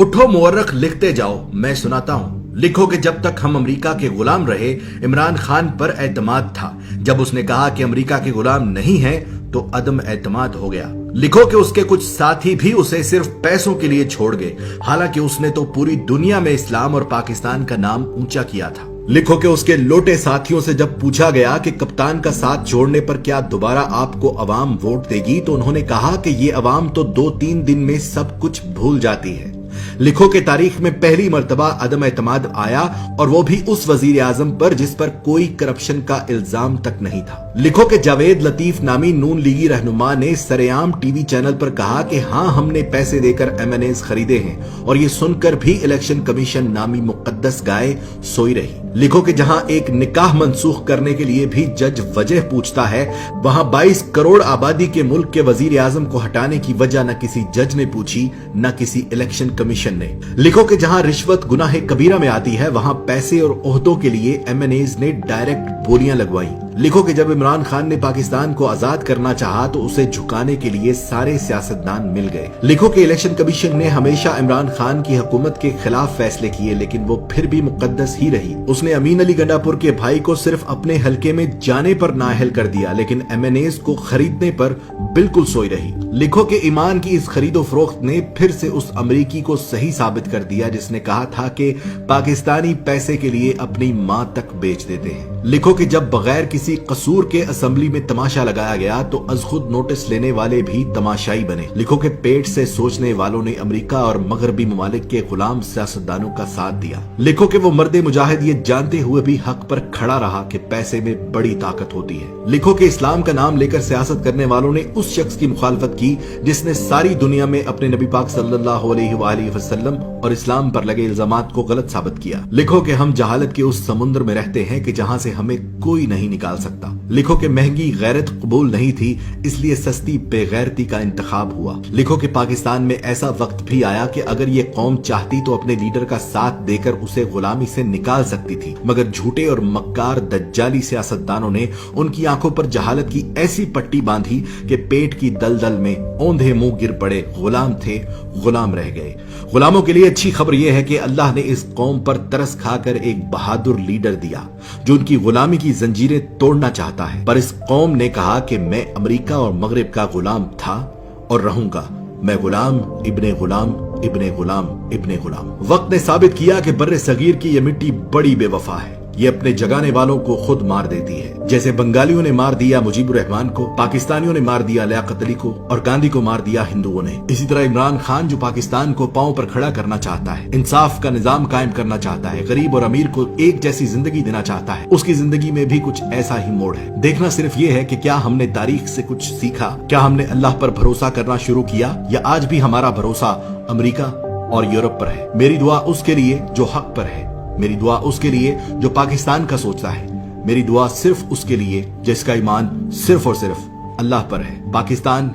उठो मुअर्रख लिखते जाओ, मैं सुनाता हूँ। लिखो कि जब तक हम अमेरिका के गुलाम रहे, इमरान खान पर एतमाद था। जब उसने कहा कि अमेरिका के गुलाम नहीं है तो अदम एतमाद हो गया। लिखो कि उसके कुछ साथी भी उसे सिर्फ पैसों के लिए छोड़ गए, हालांकि उसने तो पूरी दुनिया में इस्लाम और पाकिस्तान का नाम ऊंचा किया था। लिखो कि उसके लोटे साथियों से जब पूछा गया कि कप्तान का साथ छोड़ने पर क्या दोबारा आपको अवाम वोट देगी, तो उन्होंने कहा कि ये अवाम तो 2-3 दिन में सब कुछ भूल जाती है। लिखो कि तारीख में पहली मर्तबा अदम एतमाद आया, और वो भी उस वजीर आजम पर जिस पर कोई करप्शन का इल्जाम तक नहीं था। लिखो कि जावेद लतीफ नामी नून लीगी रहनुमा ने सरेआम टीवी चैनल पर कहा कि हाँ, हमने पैसे देकर एमएनएस खरीदे हैं, और ये सुनकर भी इलेक्शन कमीशन नामी मुकद्दस गाय सोई रही। लिखो कि जहां एक निकाह मनसूख करने के लिए भी जज वजह पूछता है, वहां 22 करोड़ आबादी के मुल्क के वजीर आजम को हटाने की वजह न किसी जज ने पूछी, न किसी इलेक्शन कमीशन ने। लिखो कि जहां रिश्वत गुनाह कबीरा में आती है, वहां पैसे और ओहदों के लिए एमएनएस ने डायरेक्ट बोलियां लगवाई। लिखो कि जब इमरान खान ने पाकिस्तान को आजाद करना चाहा तो उसे झुकाने के लिए सारे सियासतदान मिल गए। लिखो कि इलेक्शन कमीशन ने हमेशा इमरान खान की हुकूमत के खिलाफ फैसले किए, लेकिन वो फिर भी मुकद्दस ही रही। उसने अमीन अली गंडापुर के भाई को सिर्फ अपने हलके में जाने पर नाअहल कर दिया, लेकिन एमएनएस को खरीदने पर बिल्कुल सोई रही। लिखो कि ईमान की इस खरीदो फरोख्त ने फिर से उस अमरीकी को सही साबित कर दिया जिसने कहा था कि पाकिस्तानी पैसे के लिए अपनी मां तक बेच देते हैं। लिखो कि जब बगैर किसी कसूर के असेंबली में तमाशा लगाया गया तो अज खुद नोटिस लेने वाले भी तमाशाई बने। लिखो कि पेट से सोचने वालों ने अमेरिका और मगरबी ममालिक के गुलाम सियासतदानों का साथ दिया। लिखो कि वो मर्दे मुजाहिद ये जानते हुए भी हक पर खड़ा रहा कि पैसे में बड़ी ताकत होती है। लिखो कि इस्लाम का नाम लेकर सियासत करने वालों ने उस शख्स की मुखालफत की जिसने सारी दुनिया में अपने नबी पाक सल्लल्लाहु अलैहि वसल्लम और इस्लाम पर लगे इल्जामात को गलत साबित किया। लिखो कि हम जहालत के उस समुद्र में रहते हैं कि जहां से हमें कोई नहीं निकाल सकता। लिखो कि महंगी गैरत कबूल नहीं थी, इसलिए सस्ती बेगैरती का इंतखाब हुआ। लिखो कि पाकिस्तान में ऐसा वक्त भी आया कि अगर ये कौम चाहती तो अपने लीडर का साथ देकर उसे गुलामी से निकाल सकती थी, मगर झूठे और मक्कार दज्जाली सियासतदानों ने उनकी आंखों पर जहालत की ऐसी पट्टी बांधी कि पेट की दलदल में औंधे मुंह गिर पड़े। गुलाम थे, गुलाम रह गए। गुलामों के लिए अच्छी खबर यह है कि अल्लाह ने इस कौम पर तरस खाकर एक बहादुर लीडर दिया जो उनकी गुलामी की जंजीरें तोड़ना चाहता है। पर इस कौम ने कहा कि मैं अमेरिका और मगरिब का गुलाम था और रहूंगा। मैं गुलाम इब्ने गुलाम इब्ने गुलाम इब्ने गुलाम। वक्त ने साबित किया कि बर्रे सगीर की यह मिट्टी बड़ी बेवफा है। ये अपने जगाने वालों को खुद मार देती है। जैसे बंगालियों ने मार दिया मुजीबुर रहमान को, पाकिस्तानियों ने मार दिया लियाकत अली को, और गांधी को मार दिया हिंदुओं ने। इसी तरह इमरान खान जो पाकिस्तान को पांव पर खड़ा करना चाहता है, इंसाफ का निजाम कायम करना चाहता है, गरीब और अमीर को एक जैसी जिंदगी देना चाहता है, उसकी जिंदगी में भी कुछ ऐसा ही मोड़ है। देखना सिर्फ ये है कि क्या हमने तारीख से कुछ सीखा, क्या हमने अल्लाह पर भरोसा करना शुरू किया, या आज भी हमारा भरोसा अमेरिका और यूरोप पर है। मेरी दुआ उसके लिए जो हक पर है, मेरी दुआ उसके लिए जो पाकिस्तान का सोचता है, मेरी दुआ सिर्फ उसके लिए जिसका ईमान सिर्फ और सिर्फ अल्लाह पर है। पाकिस्तान